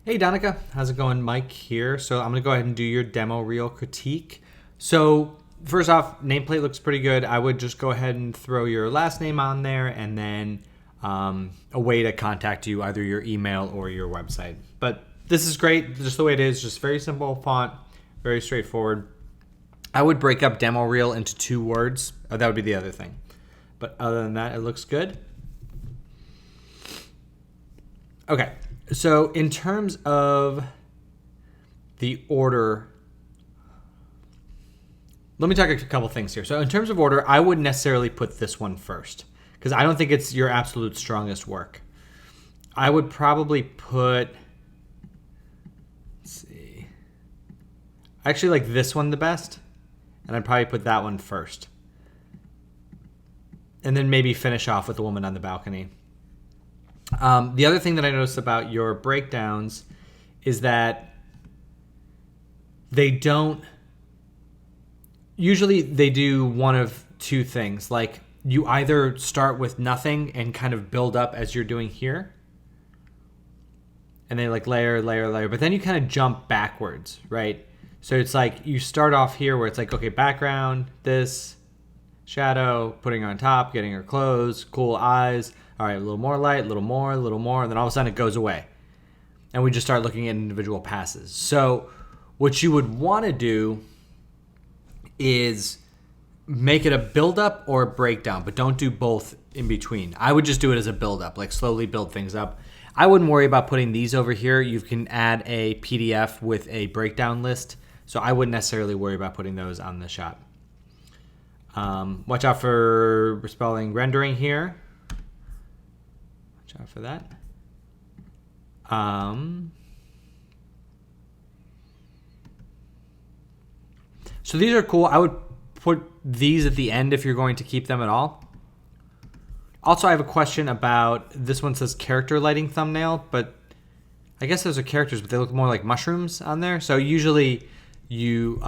Hey Donika, how's it going? Mike here. So I'm gonna go ahead and do your demo reel critique. So first off, nameplate looks pretty good. I would just go ahead and throw your last name on there and then a way to contact you, either your email or your website. But this is great, just the way it is, just very simple font, very straightforward. I would break up demo reel into 2 words. That would be the other thing. But other than that, it looks good. Okay, so in terms of the order, let me talk a couple things here. So in terms of order, I wouldn't necessarily put this one first because I don't think it's your absolute strongest work. I would probably put, let's see, I actually like this one the best, and I'd probably put that one first. And then maybe finish off with the woman on the balcony. The other thing that I noticed about your breakdowns is that they don't, usually they do one of 2 things. Like you either start with nothing and kind of build up as you're doing here, and they like layer, but then you kind of jump backwards, right? So it's like you start off here where it's like, okay, background, this, shadow, putting her on top, getting her clothes, cool eyes. All right, a little more light, a little more, and then all of a sudden it goes away. And we just start looking at individual passes. So what you would want to do is make it a build-up or a breakdown, but don't do both in between. I would just do it as a build-up, like slowly build things up. I wouldn't worry about putting these over here. You can add a PDF with a breakdown list, so I wouldn't necessarily worry about putting those on the shot. Watch out for spelling rendering here. Watch out for that. So these are cool. I would put these at the end if you're going to keep them at all. Also, I have a question about, this one says character lighting thumbnail, but I guess those are characters, but they look more like mushrooms on there. So usually you,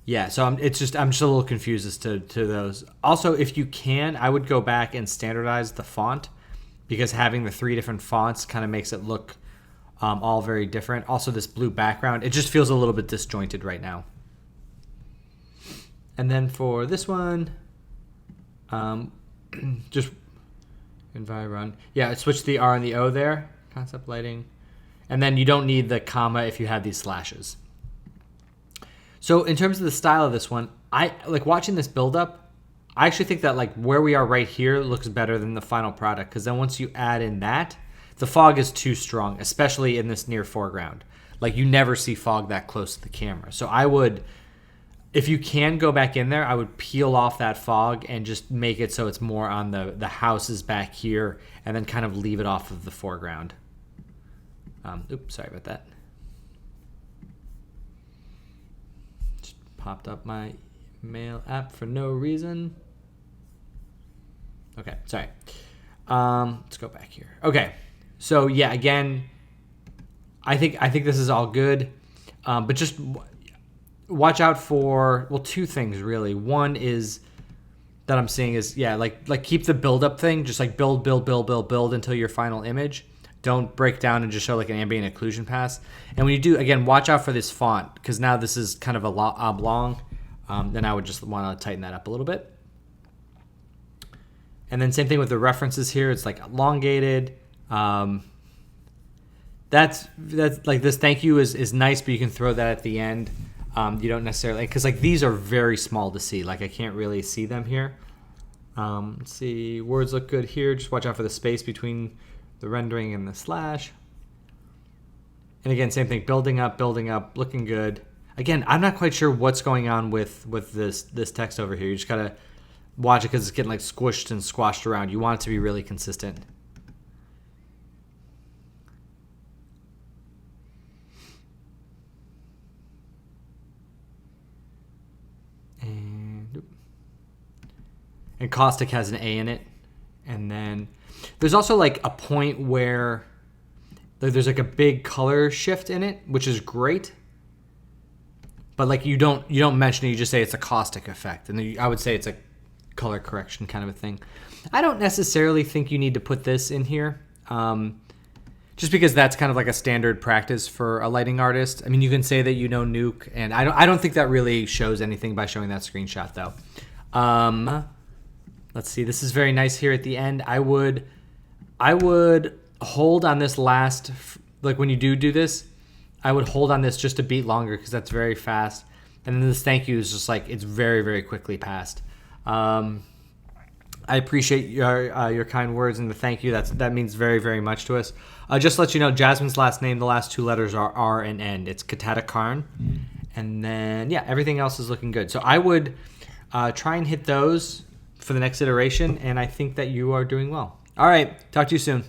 yeah, so I'm just a little confused as to those. Also, if you can, I would go back and standardize the font, because having the 3 different fonts kind of makes it look all very different. Also, this blue background, it just feels a little bit disjointed right now. And then for this one, just environ. Yeah, switch the R and the O there, concept lighting. And then you don't need the comma if you have these slashes. So in terms of the style of this one, I like watching this build up. I actually think that like where we are right here looks better than the final product, because then once you add in that, the fog is too strong, especially in this near foreground. Like you never see fog that close to the camera. So I would, if you can go back in there, I would peel off that fog and just make it so it's more on the houses back here, and then kind of leave it off of the foreground. Oops, sorry about that. Popped up my mail app for no reason. Okay, sorry. Let's go back here. Okay, so yeah, again, I think this is all good, but just watch out for, well, 2 things really. One is that I'm seeing is, yeah, like keep the build up thing, just like build until your final image. Don't break down and just show like an ambient occlusion pass. And when you do, again, watch out for this font, because now this is kind of a oblong. Then I would just want to tighten that up a little bit. And then same thing with the references here. It's like elongated. That's like this thank you is nice, but you can throw that at the end. You don't necessarily, because like these are very small to see. Like I can't really see them here. Let's see, words look good here. Just watch out for the space between the rendering and the slash. And again, same thing, building up, looking good. Again, I'm not quite sure what's going on with this text over here. You just gotta watch it, because it's getting like squished and squashed around. You want it to be really consistent. And caustic has an A in it. And then there's also like a point where there's like a big color shift in it, which is great. But like you don't mention it, you just say it's a caustic effect. And then I would say it's a color correction kind of a thing. I don't necessarily think you need to put this in here. Just because that's kind of like a standard practice for a lighting artist. I mean, you can say that you know Nuke, and I don't think that really shows anything by showing that screenshot though. Let's see. This is very nice here at the end. I would hold on this last, like when you do this, I would hold on this just a beat longer because that's very fast. And then this thank you is just like, it's very, very quickly passed. I appreciate your kind words and the thank you. That means very, very much to us. Just to let you know, Jasmine's last name, the last 2 letters are R and N. It's Katata Karn. And then, yeah, everything else is looking good. So I would try and hit those for the next iteration, and I think that you are doing well. All right, talk to you soon.